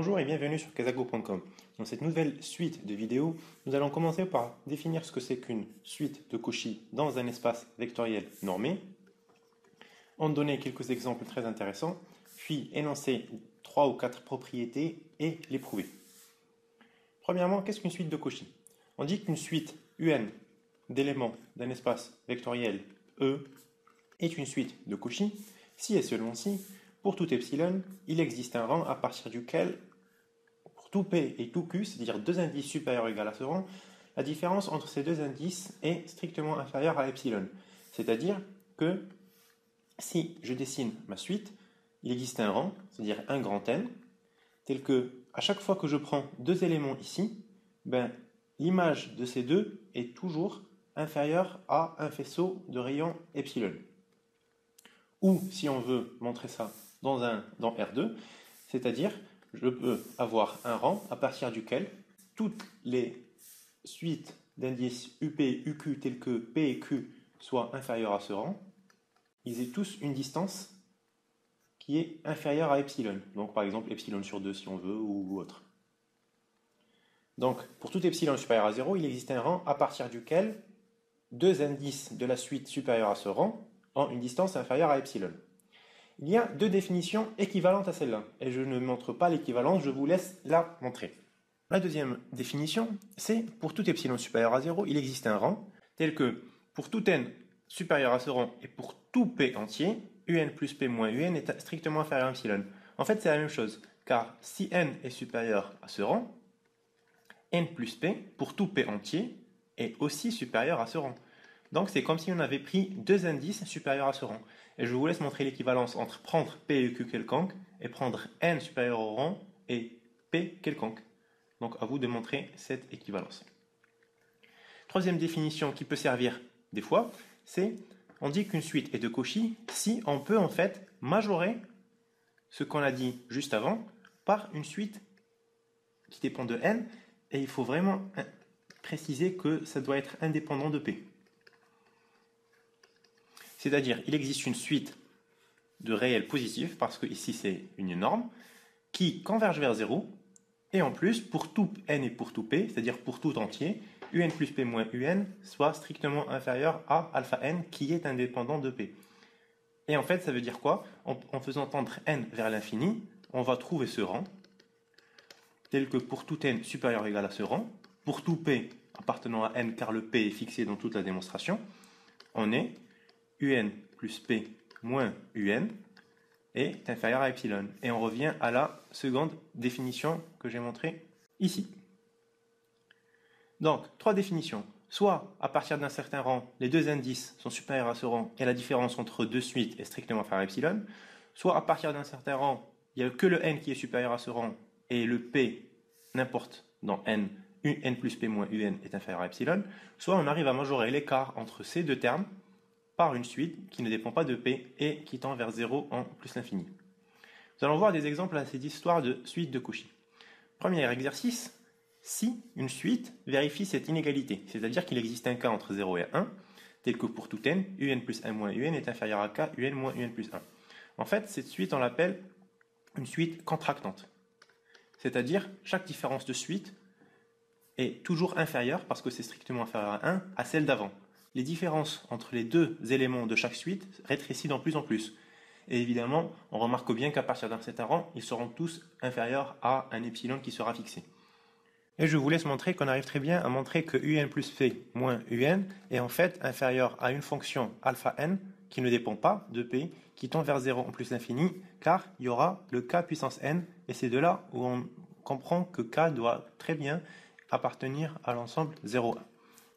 Bonjour et bienvenue sur Kazago.com. Dans cette nouvelle suite de vidéos, nous allons commencer par définir ce que c'est qu'une suite de Cauchy dans un espace vectoriel normé, en donner quelques exemples très intéressants, puis énoncer 3 ou 4 propriétés et les prouver. Premièrement, qu'est-ce qu'une suite de Cauchy? On dit qu'une suite UN d'éléments d'un espace vectoriel E est une suite de Cauchy si et seulement si, pour tout epsilon, il existe un rang à partir duquel, pour tout P et tout Q, c'est-à-dire deux indices supérieurs ou égaux à ce rang, la différence entre ces deux indices est strictement inférieure à epsilon. C'est-à-dire que si je dessine ma suite, il existe un rang, c'est-à-dire un grand N, tel que à chaque fois que je prends deux éléments ici, l'image de ces deux est toujours inférieure à un faisceau de rayon epsilon. Ou, si on veut montrer ça dans R2, c'est-à-dire je peux avoir un rang à partir duquel toutes les suites d'indices UP, UQ tels que P et Q soient inférieures à ce rang, ils aient tous une distance qui est inférieure à epsilon. Donc par exemple epsilon sur 2 si on veut ou autre. Donc pour tout epsilon supérieur à 0, il existe un rang à partir duquel deux indices de la suite supérieure à ce rang ont une distance inférieure à epsilon. Il y a deux définitions équivalentes à celle-là, et je ne montre pas l'équivalence, je vous laisse la montrer. La deuxième définition, c'est pour tout epsilon supérieur à 0, il existe un rang, tel que pour tout n supérieur à ce rang et pour tout p entier, un plus p moins un est strictement inférieur à epsilon. En fait, c'est la même chose, car si n est supérieur à ce rang, n plus p, pour tout p entier, est aussi supérieur à ce rang. Donc c'est comme si on avait pris deux indices supérieurs à ce rang. Et je vous laisse montrer l'équivalence entre prendre P et Q quelconque et prendre N supérieur au rang et P quelconque. Donc à vous de montrer cette équivalence. Troisième définition qui peut servir des fois, c'est on dit qu'une suite est de Cauchy si on peut en fait majorer ce qu'on a dit juste avant par une suite qui dépend de N, et il faut vraiment préciser que ça doit être indépendant de P. C'est-à-dire, il existe une suite de réels positifs, parce que ici c'est une norme, qui converge vers 0, et en plus, pour tout n et pour tout p, c'est-à-dire pour tout entier, un plus p moins un soit strictement inférieur à alpha n, qui est indépendant de p. Et en fait, ça veut dire quoi? En faisant tendre n vers l'infini, on va trouver ce rang, tel que pour tout n supérieur ou égal à ce rang, pour tout p appartenant à n, car le p est fixé dans toute la démonstration, on est un plus p moins un est inférieur à epsilon. Et on revient à la seconde définition que j'ai montrée ici. Donc, trois définitions. Soit, à partir d'un certain rang, les deux indices sont supérieurs à ce rang et la différence entre deux suites est strictement inférieure à epsilon. Soit, à partir d'un certain rang, il n'y a que le n qui est supérieur à ce rang et le p, n'importe dans n, un plus p moins un est inférieur à epsilon. Soit, on arrive à majorer l'écart entre ces deux termes par une suite qui ne dépend pas de P et qui tend vers 0 en plus l'infini. Nous allons voir des exemples à cette histoire de suite de Cauchy. Premier exercice, si une suite vérifie cette inégalité, c'est-à-dire qu'il existe un cas entre 0 et 1, tel que pour tout n, un plus 1 moins un est inférieur à k, un moins un plus 1. En fait, cette suite, on l'appelle une suite contractante. C'est-à-dire, chaque différence de suite est toujours inférieure, parce que c'est strictement inférieur à 1, à celle d'avant. Les différences entre les deux éléments de chaque suite rétrécissent de plus en plus. Et évidemment, on remarque bien qu'à partir d'un certain rang, ils seront tous inférieurs à un epsilon qui sera fixé. Et je vous laisse montrer qu'on arrive très bien à montrer que un plus p moins un est en fait inférieur à une fonction alpha n qui ne dépend pas de p, qui tend vers 0 en plus l'infini, car il y aura le k puissance n, et c'est de là où on comprend que k doit très bien appartenir à l'ensemble 0,1.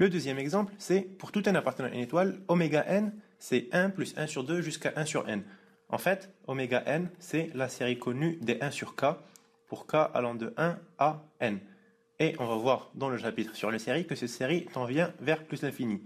Le deuxième exemple, c'est pour tout n appartenant à une étoile, oméga n, c'est 1 plus 1 sur 2 jusqu'à 1 sur n. En fait, oméga n, c'est la série connue des 1 sur k, pour k allant de 1 à n. Et on va voir dans le chapitre sur les séries que cette série tend vers plus l'infini.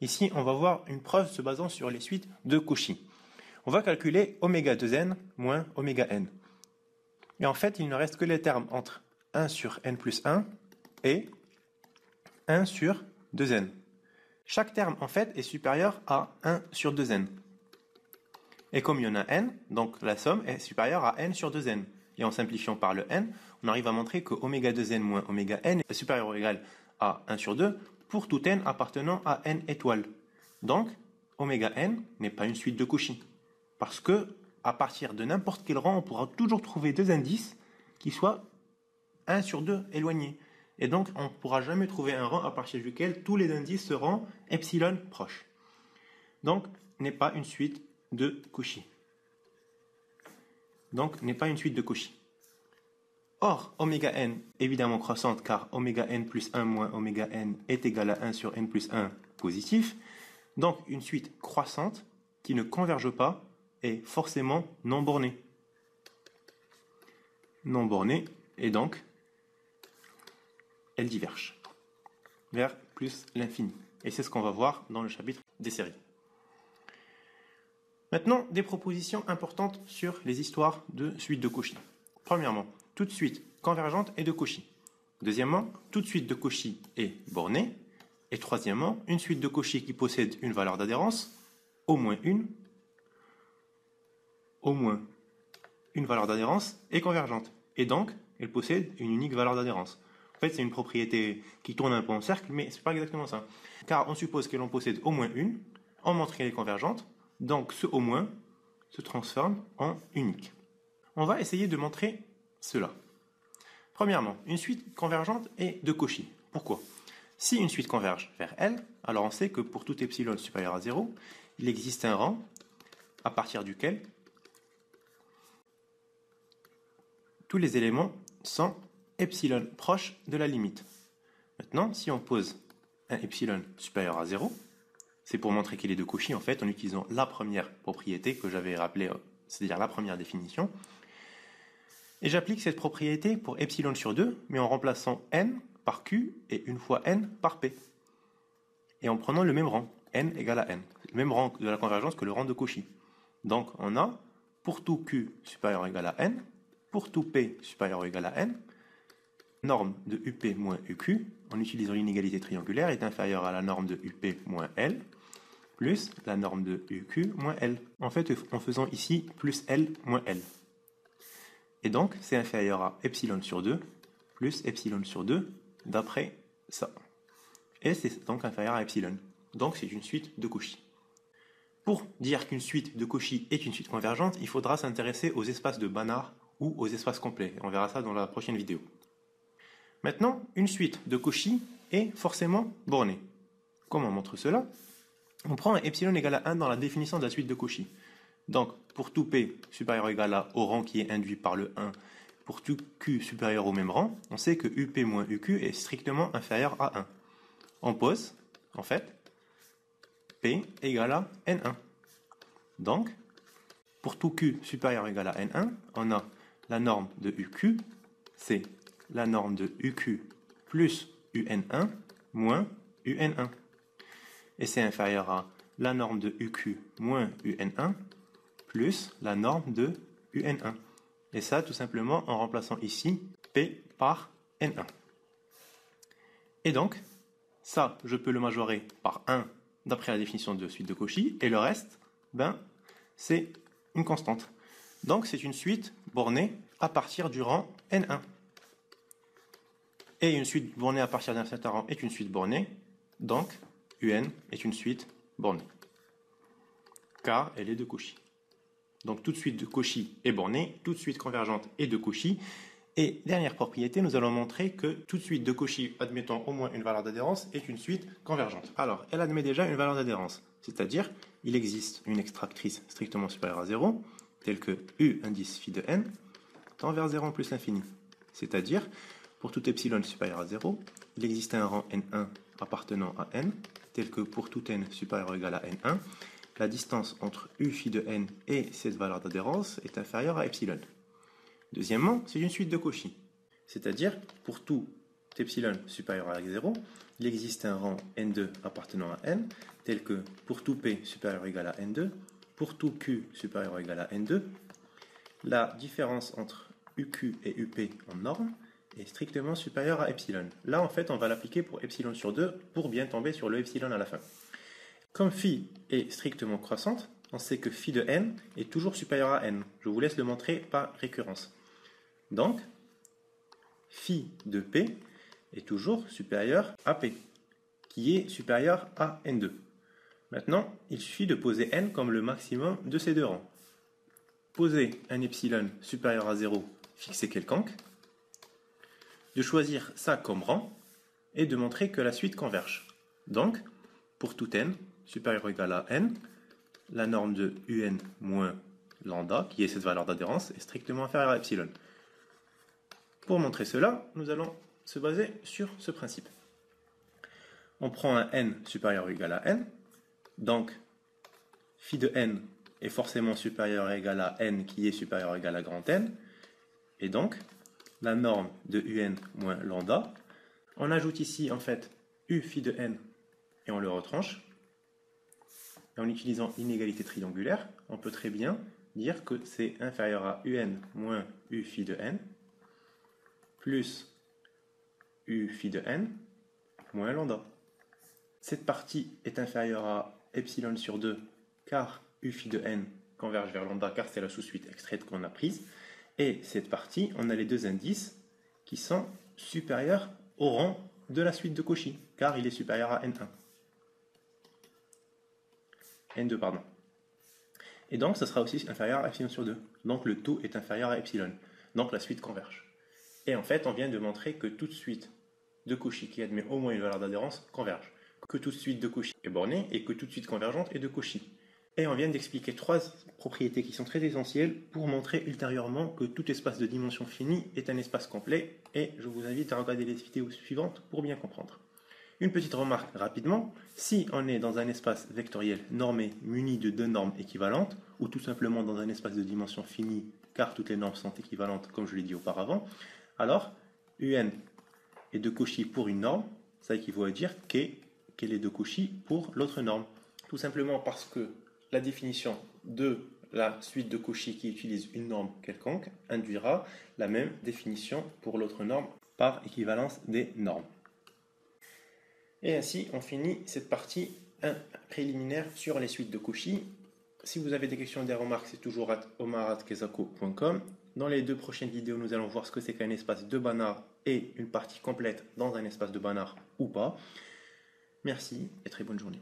Ici, on va voir une preuve se basant sur les suites de Cauchy. On va calculer oméga 2n moins oméga n. Et en fait, il ne reste que les termes entre 1 sur n plus 1 et 1 sur 2n. Chaque terme, en fait, est supérieur à 1 sur 2n. Et comme il y en a n, donc la somme est supérieure à n sur 2n. et en simplifiant par le n, on arrive à montrer que oméga 2n moins oméga n est supérieur ou égal à 1 sur 2 pour tout n appartenant à n étoiles. Donc, oméga n n'est pas une suite de Cauchy. Parce que, à partir de n'importe quel rang, on pourra toujours trouver deux indices qui soient 1 sur 2 éloignés. Et donc, on ne pourra jamais trouver un rang à partir duquel tous les indices seront epsilon proches. Donc, n'est pas une suite de Cauchy. Donc, n'est pas une suite de Cauchy. Or, oméga n, évidemment croissante, car oméga n plus 1 moins oméga n est égal à 1 sur n plus 1 positif. Donc, une suite croissante qui ne converge pas est forcément non bornée. Non bornée, et donc, elle diverge vers plus l'infini. Et c'est ce qu'on va voir dans le chapitre des séries. Maintenant, des propositions importantes sur les histoires de suites de Cauchy. Premièrement, toute suite convergente est de Cauchy. Deuxièmement, toute suite de Cauchy est bornée. Et troisièmement, une suite de Cauchy qui possède une valeur d'adhérence, au moins une valeur d'adhérence est convergente. Et donc, elle possède une unique valeur d'adhérence. En fait, c'est une propriété qui tourne un peu en cercle, mais ce n'est pas exactement ça. Car on suppose qu'elle en possède au moins une, on montre qu'elle est convergente, donc ce au moins se transforme en unique. On va essayer de montrer cela. Premièrement, une suite convergente est de Cauchy. Pourquoi ? Si une suite converge vers L, alors on sait que pour tout epsilon supérieur à 0, il existe un rang à partir duquel tous les éléments sont epsilon proches de la limite. Maintenant, si on pose un epsilon supérieur à 0, c'est pour montrer qu'il est de Cauchy en fait en utilisant la première propriété que j'avais rappelée, c'est-à-dire la première définition. Et j'applique cette propriété pour epsilon sur 2, mais en remplaçant n par q et une fois n par p. Et en prenant le même rang, n égale à n. Le même rang de la convergence que le rang de Cauchy. Donc on a, pour tout q supérieur ou égal à n, pour tout p supérieur ou égal à n, norme de up moins uq, en utilisant l'inégalité triangulaire, est inférieure à la norme de up moins l, plus la norme de uq moins l. En fait, en faisant ici plus l moins l. Et donc, c'est inférieur à epsilon sur 2, plus epsilon sur 2, d'après ça. Et c'est donc inférieur à epsilon. Donc, c'est une suite de Cauchy. Pour dire qu'une suite de Cauchy est une suite convergente, il faudra s'intéresser aux espaces de Banach ou aux espaces complets. On verra ça dans la prochaine vidéo. Maintenant, une suite de Cauchy est forcément bornée. Comment on montre cela ? On prend un epsilon égal à 1 dans la définition de la suite de Cauchy. Donc, pour tout p supérieur ou égal à au rang qui est induit par le 1, pour tout q supérieur au même rang, on sait que up moins uq est strictement inférieur à 1. On pose, en fait, p égale à n1. Donc, pour tout q supérieur ou égal à n1, on a la norme de uq, c'est la norme de uq plus un moins un. Et c'est inférieur à la norme de uq moins un plus la norme de un. Et ça, tout simplement, en remplaçant ici p par n1. Et donc, ça, je peux le majorer par 1 d'après la définition de suite de Cauchy, et le reste, c'est une constante. Donc, c'est une suite bornée à partir du rang n1. Et une suite bornée à partir d'un certain rang est une suite bornée, donc un est une suite bornée, car elle est de Cauchy. Donc toute suite de Cauchy est bornée, toute suite convergente est de Cauchy. Et dernière propriété, nous allons montrer que toute suite de Cauchy admettant au moins une valeur d'adhérence est une suite convergente. Alors, elle admet déjà une valeur d'adhérence, c'est-à-dire il existe une extractrice strictement supérieure à 0, telle que u indice phi de n, tend vers 0 plus l'infini. C'est-à-dire, pour tout epsilon supérieur à 0, il existe un rang n1 appartenant à n, tel que pour tout n supérieur ou égal à n1, la distance entre u phi de n et cette valeur d'adhérence est inférieure à epsilon. Deuxièmement, c'est une suite de Cauchy. C'est-à-dire, pour tout epsilon supérieur à 0, il existe un rang n2 appartenant à n, tel que pour tout p supérieur ou égal à n2, pour tout q supérieur ou égal à n2, la différence entre uq et up en norme est strictement supérieure à epsilon. Là, en fait, on va l'appliquer pour epsilon sur 2 pour bien tomber sur le epsilon à la fin. Comme phi est strictement croissante, on sait que phi de n est toujours supérieur à n. Je vous laisse le montrer par récurrence. Donc, phi de P est toujours supérieur à P, qui est supérieur à N2. Maintenant, il suffit de poser N comme le maximum de ces deux rangs. Poser un epsilon supérieur à 0 fixé quelconque, de choisir ça comme rang, et de montrer que la suite converge. Donc, pour tout n supérieur ou égal à n, la norme de un moins lambda, qui est cette valeur d'adhérence, est strictement inférieure à epsilon. Pour montrer cela, nous allons se baser sur ce principe. On prend un n supérieur ou égal à n, donc phi de n est forcément supérieur ou égal à n qui est supérieur ou égal à grand N, et donc la norme de un moins lambda. On ajoute ici en fait u phi de n et on le retranche. Et en utilisant l'inégalité triangulaire, on peut très bien dire que c'est inférieur à un moins u phi de n plus u phi de n moins lambda. Cette partie est inférieure à epsilon sur 2 car u phi de n converge vers lambda car c'est la sous-suite extraite qu'on a prise. Et cette partie, on a les deux indices qui sont supérieurs au rang de la suite de Cauchy, car il est supérieur à N1. N2, pardon. Et donc, ça sera aussi inférieur à epsilon sur 2. Donc, le tout est inférieur à epsilon. Donc, la suite converge. Et en fait, on vient de montrer que toute suite de Cauchy qui admet au moins une valeur d'adhérence converge. Que toute suite de Cauchy est bornée et que toute suite convergente est de Cauchy. Et on vient d'expliquer trois propriétés qui sont très essentielles pour montrer ultérieurement que tout espace de dimension finie est un espace complet, et je vous invite à regarder les vidéos suivantes pour bien comprendre. Une petite remarque rapidement, si on est dans un espace vectoriel normé muni de deux normes équivalentes, ou tout simplement dans un espace de dimension finie car toutes les normes sont équivalentes comme je l'ai dit auparavant, alors un est de Cauchy pour une norme, ça équivaut à dire qu'elle est de Cauchy pour l'autre norme. Tout simplement parce que la définition de la suite de Cauchy qui utilise une norme quelconque induira la même définition pour l'autre norme par équivalence des normes. Et ainsi, on finit cette partie préliminaire sur les suites de Cauchy. Si vous avez des questions, des remarques, c'est toujours à omar@kezako.com. Dans les deux prochaines vidéos, nous allons voir ce que c'est qu'un espace de Banach et une partie complète dans un espace de Banach ou pas. Merci et très bonne journée.